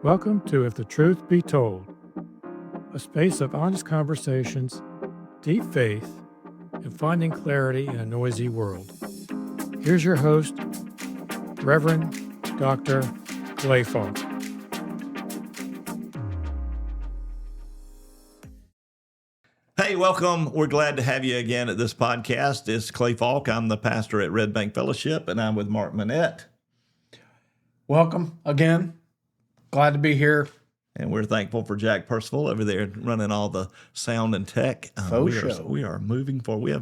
Welcome to If the Truth Be Told, a space of honest conversations, deep faith, and finding clarity in a noisy world. Here's your host, Reverend Dr. Faulk. Hey, welcome. We're glad to have you again at this podcast. It's Clay Faulk. I'm the pastor at Red Bank Fellowship, and I'm with Mark Monett. Welcome again. Glad to be here. And we're thankful for Jack Percival over there running all the sound and tech. We are moving forward. We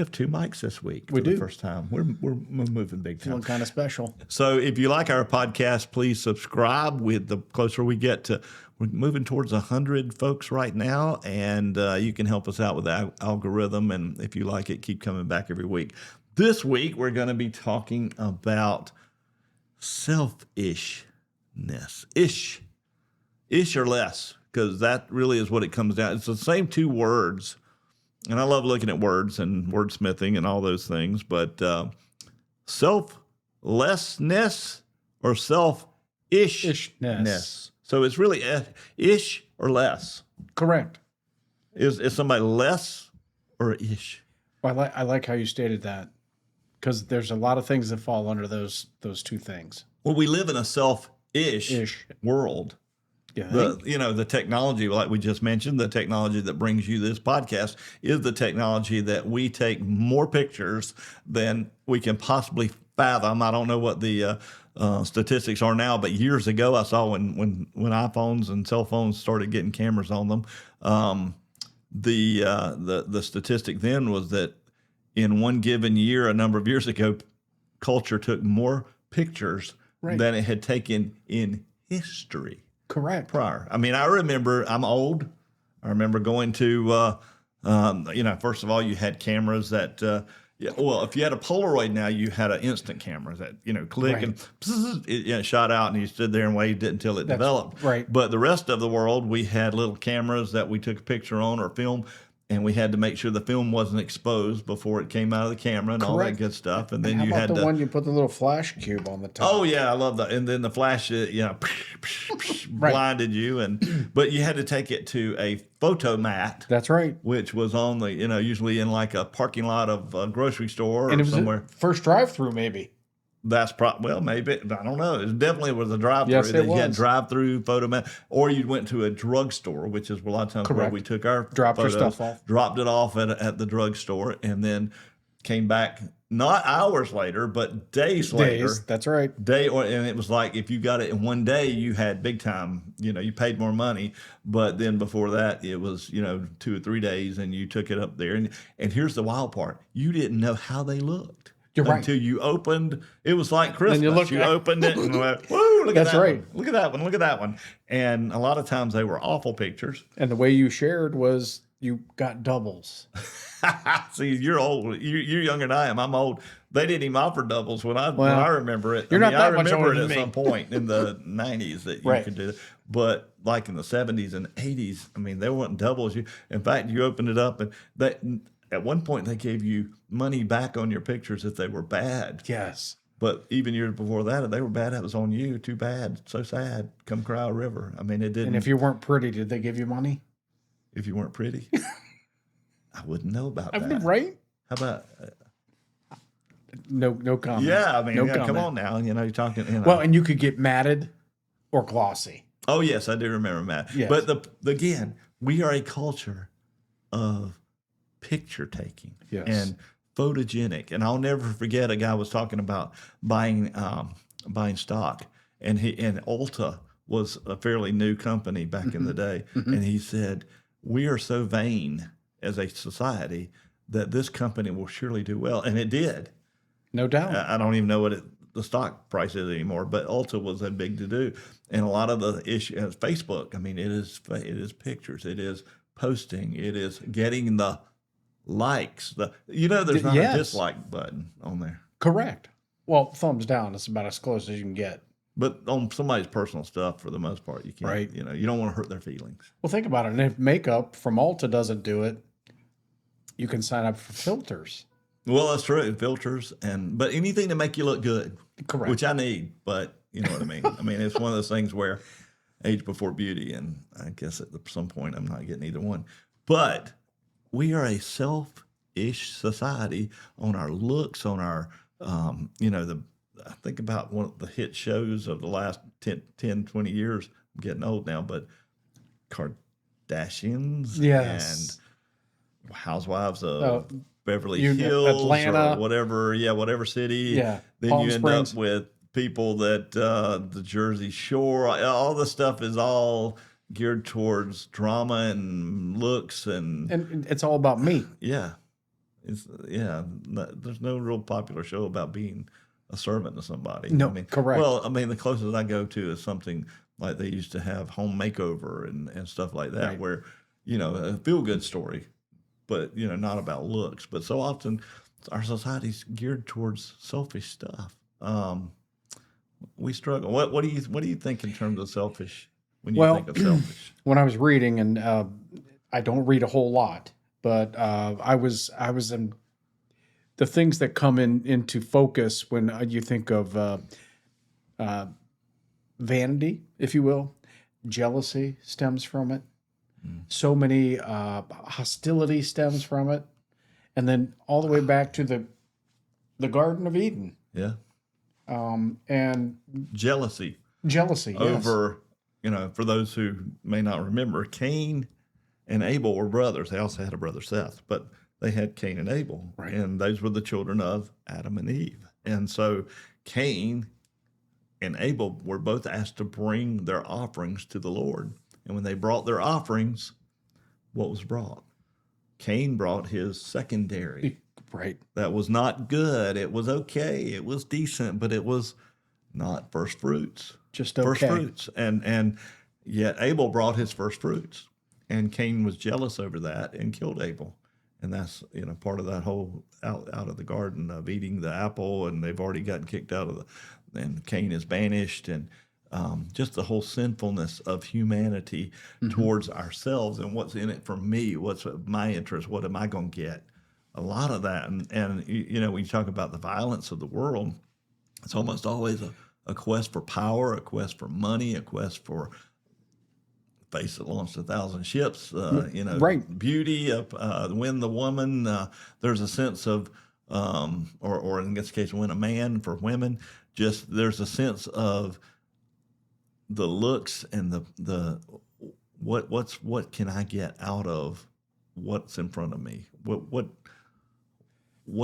have two mics this week for the first time. We're moving big time. Feeling kind of special. So if you like our podcast, please subscribe. The closer we get to, we're moving towards 100 folks right now, and you can help us out with the algorithm. And if you like it, keep coming back every week. This week, we're going to be talking about selfishness. Ish or less, because that really is what it comes down. It's the same two words. And I love looking at words and wordsmithing and all those things, but selflessness or selfishness. So it's really ish or less. Correct. Is somebody less or ish? Well, I like how you stated that, because there's a lot of things that fall under those two things. Well, we live in a selfish world. Yeah. The technology, like we just mentioned, the technology that brings you this podcast is the technology that we take more pictures than we can possibly fathom. I don't know what the statistics are now, but years ago I saw when iPhones and cell phones started getting cameras on them, the statistic then was that in one given year, a number of years ago, culture took more pictures than it had taken in history. Correct. Prior. I mean, I remember, I'm old. I remember going to, first of all, you had cameras that, if you had a Polaroid now, you had an instant camera that, click and it shot out and you stood there and waved it until it developed. Right. But the rest of the world, we had little cameras that we took a picture on or film, and we had to make sure the film wasn't exposed before it came out of the camera and all that good stuff. And then how you about had the one you put the little flash cube on the top? Oh yeah, I love that. And then the flash, blinded you, but you had to take it to a photo mat. That's right. Which was on the, usually in like a parking lot of a grocery store and or it was somewhere. First drive-through, maybe. That's maybe, I don't know. It definitely was a drive-through. Yes, it was. You had drive-through photo mat, or you went to a drugstore, which is a lot of times where we took our photos, stuff off, dropped it off at the drugstore, and then came back not hours later, but days later. That's right. And it was like if you got it in one day, you had big time. You paid more money, but then before that, it was 2 or 3 days, and you took it up there. And here's the wild part: you didn't know how they looked. You're right. Until you opened, it was like Christmas. You opened it and went, "Woo! Look at that one! Look at that one! Look at that one!" And a lot of times they were awful pictures. And the way you shared was you got doubles. See, you're old. You're younger than I am. I'm old. They didn't even offer doubles when I remember it. I remember it at some point in the 90s that you could do it. But like in the 70s and 80s, I mean, there weren't doubles. In fact, you opened it up and at one point they gave you money back on your pictures if they were bad. Yes. But even years before that, if they were bad, that was on you. Too bad. So sad. Come cry a river. I mean, it didn't. And if you weren't pretty, did they give you money? If you weren't pretty? I wouldn't know about that. Right? How about... No comment. Yeah, I mean, come on now. You're talking... Well, and you could get matted or glossy. Oh, yes, I do remember Matt. Yes. But again, we are a culture of picture taking and photogenic. And I'll never forget a guy was talking about buying stock, and Ulta was a fairly new company back in the day, and he said, "We are so vain as a society that this company will surely do well," and it did. No doubt. I don't even know what the stock price is anymore, but Ulta was a big to do, and a lot of the issue is Facebook. I mean, it is pictures, it is posting, it is getting the likes. There's not a dislike button on there. Correct. Well, thumbs down is about as close as you can get. But on somebody's personal stuff, for the most part, you can't. Right. You don't want to hurt their feelings. Well, think about it. And if makeup from Ulta doesn't do it, you can sign up for filters. Well, that's true. Filters but anything to make you look good. Correct. Which I need, but you know what I mean. I mean, it's one of those things where age before beauty, and I guess at some point I'm not getting either one. But we are a selfish society on our looks, on our, I think about one of the hit shows of the last 10, 20 years. I'm getting old now, but Kardashians Yes. and Housewives of Beverly You- Hills Atlanta. or whatever city. Yeah. Then Palm you end Springs. up with people that the Jersey Shore, all the stuff is all geared towards drama and looks And it's all about me. yeah. There's no real popular show about being a servant to somebody. No, correct. Well, the closest I go to is something like they used to have Home Makeover and stuff like that, Right. where, a feel-good story, but, not about looks. But so often our society's geared towards selfish stuff. We struggle. What do you think in terms of selfish when you think of selfish? When I was reading, and I don't read a whole lot, but I was in the things that come into focus when you think of vanity, if you will. Jealousy stems from it. So many hostility stems from it, and then all the way back to the Garden of Eden. Yeah. And Jealousy jealousy yes. over, for those who may not remember, Cain and Abel were brothers. They also had a brother Seth, but they had Cain and Abel, Right. and those were the children of Adam and Eve. And so Cain and Abel were both asked to bring their offerings to the Lord. And when they brought their offerings, what was brought? Cain brought his secondary. Right. That was not good. It was okay. It was decent, but it was not first fruits. Just okay. First fruits. And yet Abel brought his first fruits. And Cain was jealous over that and killed Abel. And that's, part of that whole out of the garden of eating the apple, and they've already gotten kicked out of and Cain is banished, and just the whole sinfulness of humanity towards ourselves and what's in it for me, what's my interest, what am I going to get? A lot of that. And when you talk about the violence of the world, it's almost always a quest for power, a quest for money, a quest for face that launched 1,000 ships, Right. beauty, win the woman. There's a sense of, or in this case, win a man for women. Just there's a sense of the looks and the what can I get out of what's in front of me? What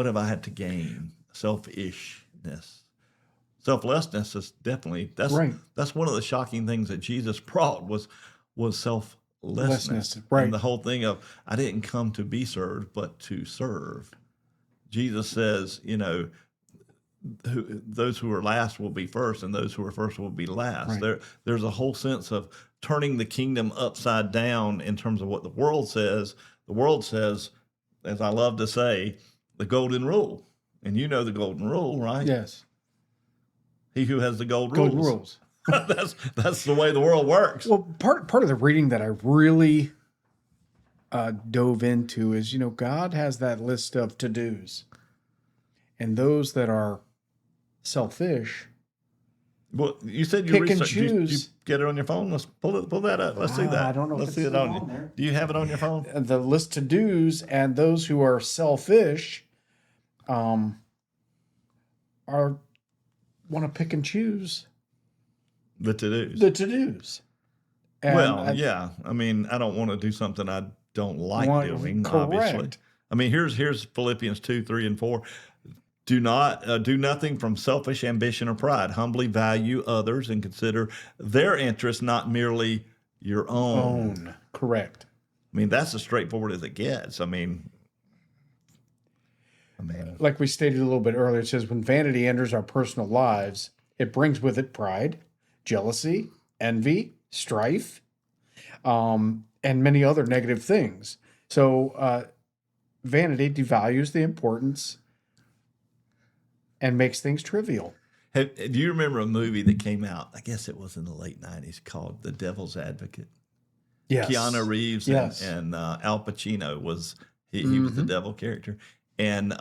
have I had to gain? Selfishness. Selflessness is definitely Right. That's one of the shocking things that Jesus brought was selflessness. Right. And the whole thing of I didn't come to be served, but to serve. Jesus says, those who are last will be first, and those who are first will be last. Right. There's a whole sense of turning the kingdom upside down in terms of what the world says. The world says, as I love to say, the golden rule. And you know the golden rule, right? Yes. He who has the Golden rules. that's the way the world works. Well, part of the reading that I really dove into is, God has that list of to-dos. And those that are selfish. Well, you said you Pick and researched. Did you choose. get it on your phone? Let's pull that up. Let's see that. I don't know if Let's it's see it still on on you. there. Do you have it on your phone? The list to-dos and those who are selfish want to pick and choose The to-dos. the to-dos. And yeah. I don't want to do something I don't like doing, correct. obviously. Here's Philippians 2, 3, and 4. Do nothing from selfish ambition or pride. Humbly value others and consider their interests not merely your own. Correct. That's as straightforward as it gets. Like we stated a little bit earlier, it says when vanity enters our personal lives, it brings with it pride, jealousy, envy, strife, and many other negative things. So vanity devalues the importance and makes things trivial. Do you remember a movie that came out, I guess it was in the late 90s, called The Devil's Advocate? Yes. Keanu Reeves and Al Pacino was he was the devil character. And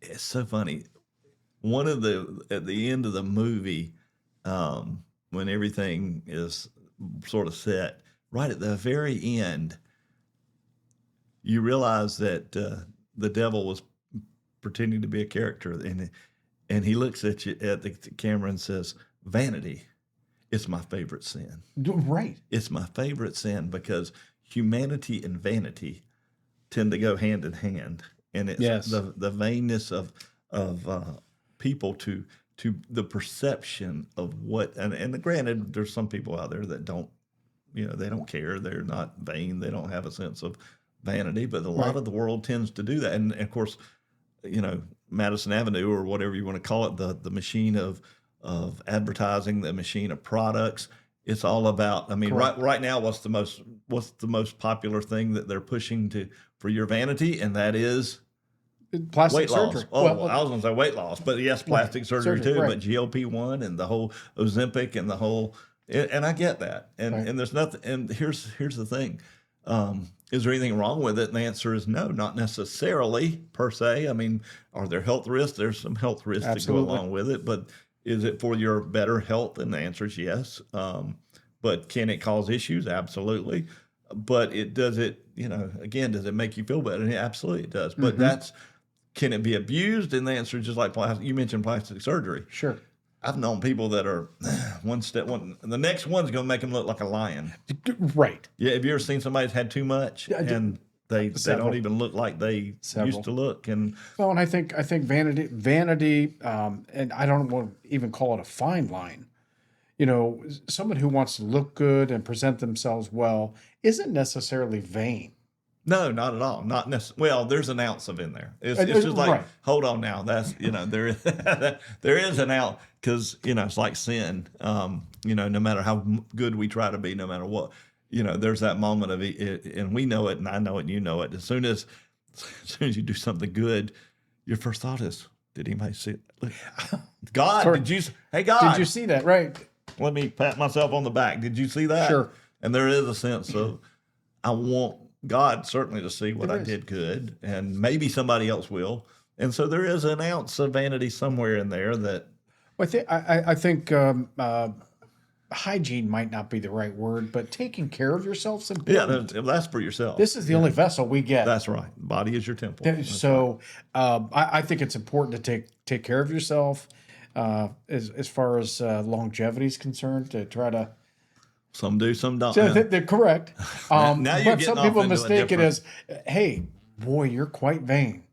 it's so funny. At the end of the movie, when everything is sort of set, right at the very end, you realize that the devil was pretending to be a character, and he looks at you at the camera and says, "Vanity, it's my favorite sin." Right. It's my favorite sin because humanity and vanity tend to go hand in hand, and it's the vainness of people to the perception of what. And granted, there's some people out there that don't, they don't care. They're not vain. They don't have a sense of vanity, but a lot of the world tends to do that. And of course, Madison Avenue, or whatever you want to call it, the machine of advertising, the machine of products. It's all about. I mean, right now, what's the most popular thing that they're pushing for your vanity, and that is plastic weight surgery. Loss. Oh, well, I was going to say weight loss, but yes, plastic surgery too. Right. But GLP-1 and the whole Ozempic and the whole, and I get that. And there's nothing. And here's the thing. Is there anything wrong with it? And the answer is no, not necessarily per se. I mean, are there health risks? There's some health risks that go along with it, but is it for your better health? And the answer is yes. But can it cause issues? Absolutely. But does it make you feel better? Yeah, absolutely it does. But can it be abused? And the answer is just like you mentioned plastic surgery. Sure. I've known people that are the next one's going to make them look like a lion. Right. Yeah. Have you ever seen somebody that's had too much and they don't even look like they used to look? And I think vanity, and I don't want to even call it a fine line. Someone who wants to look good and present themselves well isn't necessarily vain. No, not at all. Not necessarily. Well, there's an ounce of in there. It's just like, hold on now. That's, there is an ounce, because, it's like sin. No matter how good we try to be, no matter what, there's that moment of it, and we know it, and I know it, and you know it. As soon as you do something good, your first thought is, did anybody see it? Look, God, hey, God. Did you see that? Right. Let me pat myself on the back. Did you see that? Sure. And there is a sense of, I want God certainly to see what I did good, and maybe somebody else will. And so there is an ounce of vanity somewhere in there that. Well, I think hygiene might not be the right word, but taking care of yourself is important. Yeah, that's for yourself. This is the only vessel we get. That's right. Body is your temple. So I think it's important to take care of yourself as far as longevity is concerned, to try to. Some do, some don't. So they're correct. Now you're but some people mistake it as, hey, boy, you're quite vain.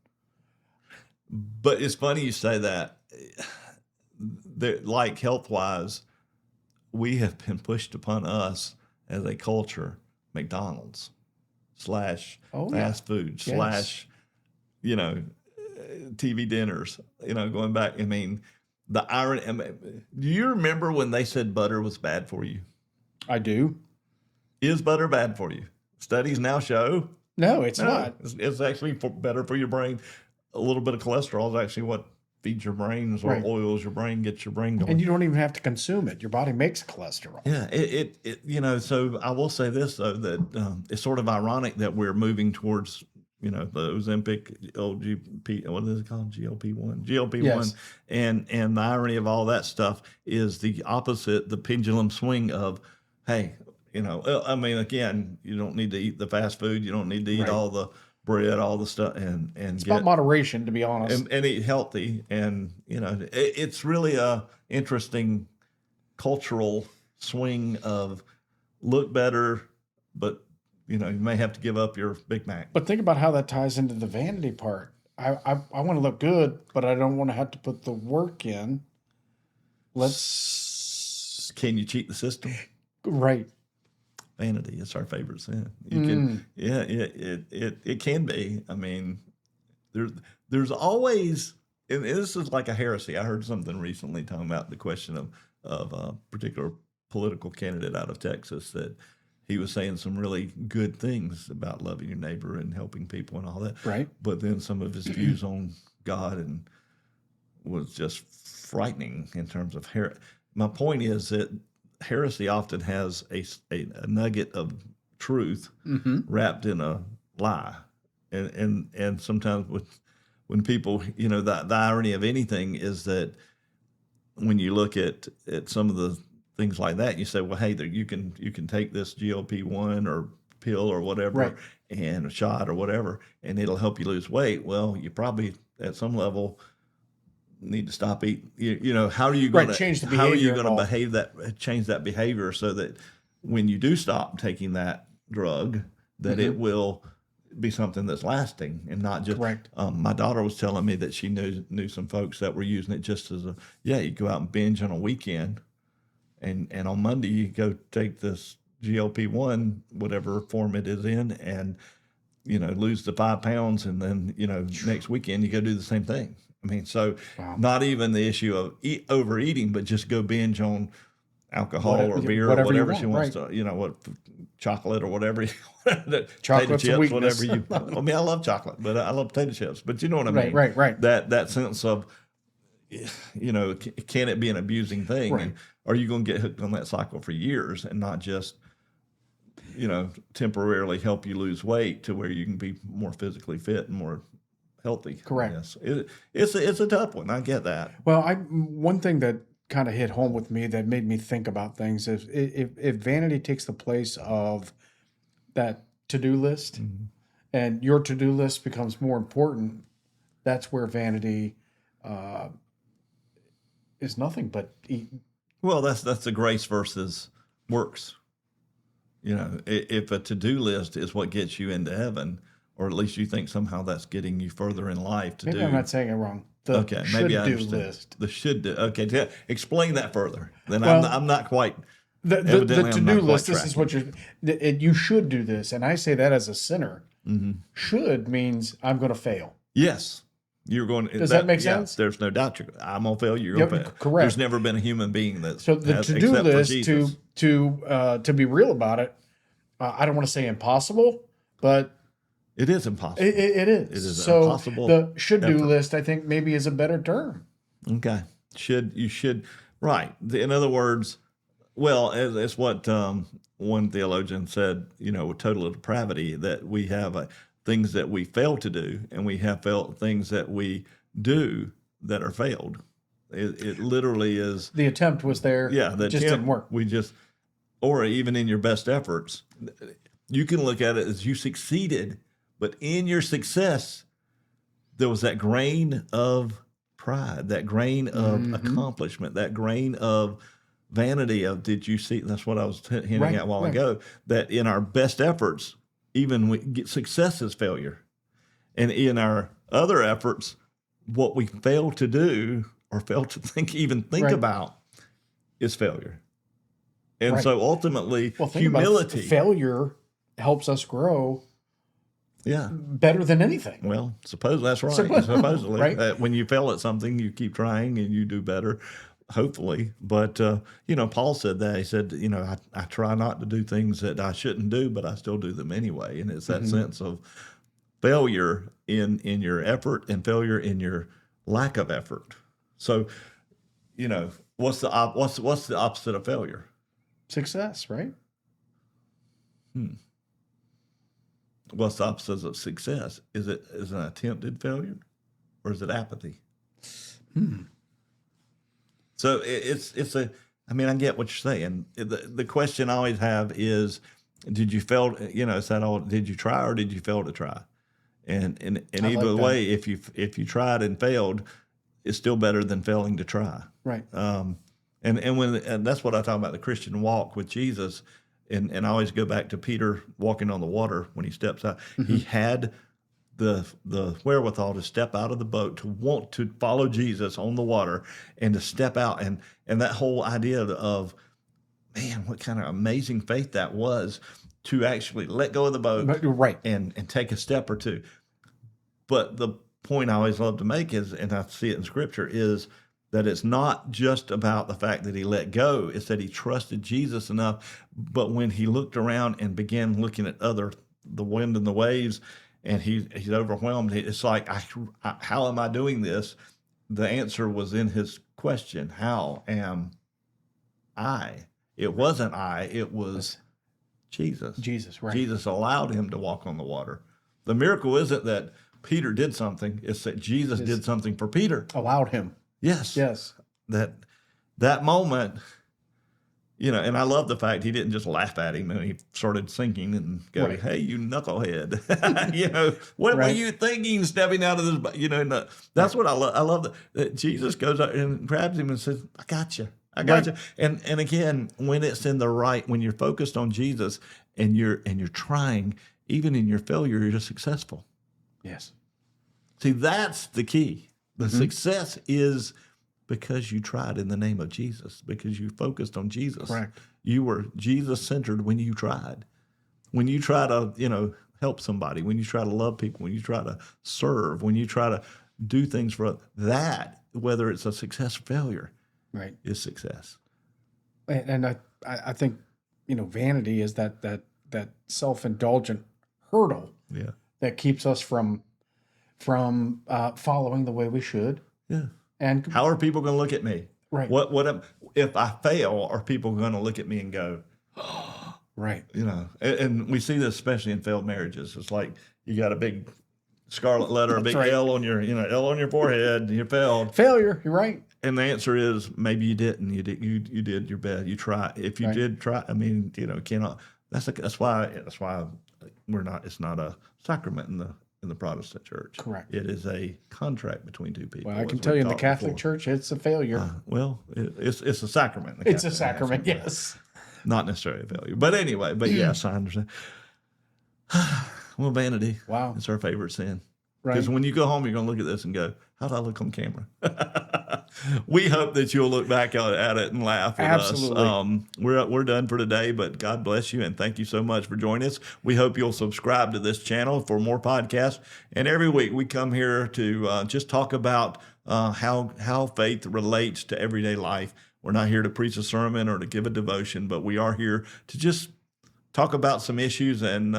But it's funny you say that. Like health-wise, we have been pushed upon us as a culture, McDonald's / fast food / TV dinners. Going back. I mean, the irony. Do you remember when they said butter was bad for you? I do. Is butter bad for you? Studies now show. No, it's not. It's actually better for your brain. A little bit of cholesterol is actually what feeds your brains or oils your brain, gets your brain going. And you don't even have to consume it. Your body makes cholesterol. Yeah, so I will say this, though, that it's sort of ironic that we're moving towards, the Ozempic, what is it called? GLP-1. Yes. And the irony of all that stuff is the opposite, the pendulum swing of, hey, I mean, again, you don't need to eat the fast food. You don't need to eat all the bread, all the stuff, and it's about moderation, to be honest, and eat healthy. And it's really a interesting cultural swing of look better, but you may have to give up your Big Mac. But think about how that ties into the vanity part. I want to look good, but I don't want to have to put the work in. Can you cheat the system? Right. Vanity is our favorite sin. You can, it can be. I mean, there's always, and this is like a heresy. I heard something recently talking about the question of a particular political candidate out of Texas, that he was saying some really good things about loving your neighbor and helping people and all that. Right. But then some of his views on God and was just frightening in terms of my point is that heresy often has a nugget of truth wrapped in a lie, and sometimes when people, the irony of anything is that when you look at some of the things like that. You say, well, hey, you can take this GLP-1 or pill or whatever, Right. and a shot or whatever, and it'll help you lose weight. Well, you probably at some level need to stop eating. How are you going to change the how are you behavior going to change that behavior so that when you do stop taking that drug, that it will be something that's lasting and not just. Correct. My daughter was telling me that she knew some folks that were using it just as you go out and binge on a weekend, and on Monday you go take this GLP-1, whatever form it is in, and lose the 5 pounds, and then next weekend you go do the same thing. I mean, so not even the issue of overeating, but just go binge on alcohol or beer or whatever she wants to, what, chocolate or whatever, potato chips, whatever you. I mean, I love chocolate, but I love potato chips. But you know what I mean? Right. That sense of, can it be an abusing thing? Right. And are you going to get hooked on that cycle for years and not just, temporarily help you lose weight to where you can be more physically fit and more healthy? Correct. Yes. It's a tough one. I get that. Well, one thing that kind of hit home with me that made me think about things is if vanity takes the place of that to-do list, and your to-do list becomes more important, that's where vanity is nothing but Well, that's the grace versus works. If a to-do list is what gets you into heaven, or at least you think somehow that's getting you further in life to do. Maybe I'm not saying it wrong. Okay, maybe I understand. List. The should do. Okay, explain that further. Then I'm not quite. The to-do list. This is what you should do this, and I say that as a sinner. Should means I'm going to fail. Yes, you're going. Does that make sense? There's no doubt I'm going to fail. You're going to fail. Correct. There's never been a human being that's so the to-do list to be real about it. I don't want to say impossible, but it is impossible. It is. It is so impossible. The should-do list, I think, maybe is a better term. Okay. You should. Right. In other words, well, it's what one theologian said, with total depravity, that we have things that we fail to do, and we have things that we do that are failed. It literally is. The attempt was there. Yeah. It just didn't work. Or even in your best efforts, you can look at it as you succeeded, but in your success, there was that grain of pride, that grain of accomplishment, that grain of vanity of, did you see? That's what I was hinting at a while ago, that in our best efforts, even we get success is failure. And in our other efforts, what we fail to do or fail to think about is failure. And so ultimately, humility. Failure helps us grow. Yeah. Better than anything. Well, suppose that's right. Supposedly, right? When you fail at something, you keep trying and you do better, hopefully. But Paul said that. He said, I try not to do things that I shouldn't do, but I still do them anyway. And it's that sense of failure in your effort and failure in your lack of effort. So, what's the opposite of failure? Success, right? What's the opposite of success? Is an attempted failure, or is it apathy? So I get what you're saying. The question I always have is, did you fail? Is that all? Did you try or did you fail to try? And either way, if you tried and failed, it's still better than failing to try. Right. And that's what I talk about, the Christian walk with Jesus. And I always go back to Peter walking on the water when he steps out. He had the wherewithal to step out of the boat, to want to follow Jesus on the water and to step out. And that whole idea of, man, what kind of amazing faith that was, to actually let go of the boat and take a step or two. But the point I always love to make is, and I see it in Scripture, is that it's not just about the fact that he let go. It's that he trusted Jesus enough. But when he looked around and began looking at the wind and the waves, and he's overwhelmed, it's like, how am I doing this? The answer was in his question. How am I? It wasn't I. It was Jesus. Jesus, right. Jesus allowed him to walk on the water. The miracle isn't that Peter did something. It's that Jesus did something for Peter. Allowed him. Yes. Yes. That moment, You know, and I love the fact he didn't just laugh at him and he started sinking and go, Right. "Hey, you knucklehead!" You know, what were Right. you thinking stepping out of this? You know, and that's what I love. I love that Jesus goes out and grabs him and says, "I got you. I got you." And again, when it's in the right, when you're focused on Jesus and you're trying, even in your failure, you're successful. Yes. See, that's the key. The success is because you tried in the name of Jesus, because you focused on Jesus. Correct. You were Jesus-centered when you tried. When you try to, help somebody, when you try to love people, when you try to serve, when you try to do things for that, whether it's a success or failure, Right. is success. And I think, vanity is that self-indulgent hurdle Yeah. that keeps us from following the way we should. Yeah. And How are people going to look at me? Right. If I fail, are people going to look at me and go, right. And we see this especially in failed marriages. It's like you got a big scarlet letter, a big right. L on your, L on your forehead, and you failed. Failure. You're right. And the answer is maybe you didn't. You did your best. You tried. If you did try, cannot. That's why we're not. It's not a sacrament in the Protestant church. Correct. It is a contract between two people. Well, I can tell you in the Catholic Church, it's a failure. It's a sacrament. It's a sacrament. Yes. Not necessarily a failure, but anyway. But yes, I understand. Well, vanity. Wow. It's our favorite sin. Right. Because when you go home, you're going to look at this and go, how do I look on camera? We hope that you'll look back at it and laugh with Absolutely. us. We're done for today, but God bless you and thank you so much for joining us. We hope you'll subscribe to this channel for more podcasts. And every week we come here to just talk about how faith relates to everyday life. We're not here to preach a sermon or to give a devotion, but we are here to just talk about some issues and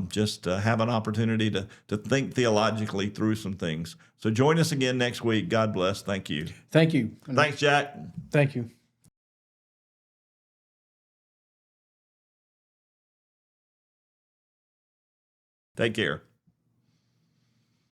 just have an opportunity to think theologically through some things. So join us again next week. God bless. Thank you. Thank you. Thanks, Jack. Thank you. Take care.